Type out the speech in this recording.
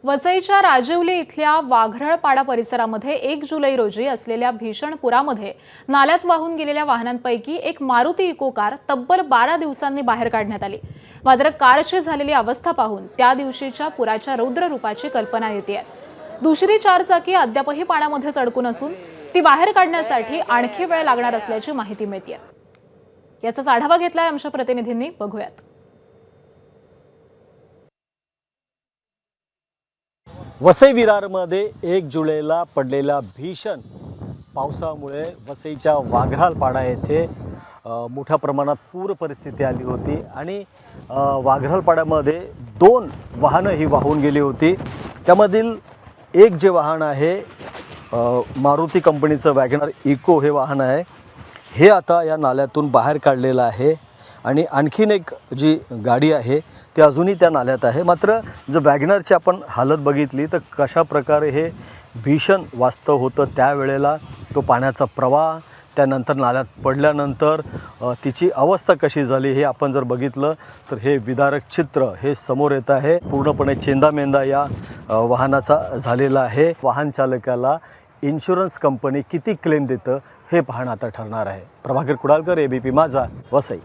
वसईच्या राजिवली इथल्या वाघरळपाडा परिसरामध्ये 1 जुलै रोजी असलेल्या भीषण पुरामध्ये नाल्यात वाहून गेलेल्या वाहनांपैकी एक मारुती इको कार तब्बल 12 दिवसांनी बाहेर काढण्यात आली। मात्र कारची झालेली अवस्था पाहून त्या दिवशीच्या पुराच्या रौद्र रूपाची कल्पना येते। दुसरी चारचाकी अद्यापही पाण्यामध्येच अडकून असून ती बाहेर काढण्यासाठी आणखी वेळ लागणार असल्याची माहिती मिळते। याचाच आढावा घेतलाय आमच्या प्रतिनिधींनी, बघूयात। वसई विरारमध्ये 1 जुलैला पडलेल्या भीषण पावसामुळे वसईच्या वाघराळपाडा येथे मोठ्या प्रमाणात पूर परिस्थिती आली होती आणि वाघराळपाड्यामध्ये 2 वाहनं ही वाहून गेली होती। त्यामधील एक जे वाहन आहे मारुती कंपनीचं वॅगनर इको हे वाहन आहे, हे आता या नाल्यातून बाहेर काढलेलं आहे आणि आणखीन एक जी गाडी आहे ती अजूनही त्या नाल्यात आहे। मात्र जर वॅगनरची आपण हालत बघितली तर कशा प्रकारे हे भीषण वास्तव होतं, त्यावेळेला तो पाण्याचा प्रवाह त्यानंतर नाल्यात पडल्यानंतर तिची अवस्था कशी झाली हे आपण जर बघितलं तर हे विदारक चित्र हे समोर येत आहे। पूर्णपणे चेंदामेंदा या वाहनाचा झालेला आहे। वाहन चालकाला इन्शुरन्स कंपनी किती क्लेम देतं हे पाहणं आता ठरणार आहे। प्रभाकर कुडालकर, ABP माझा, वसई।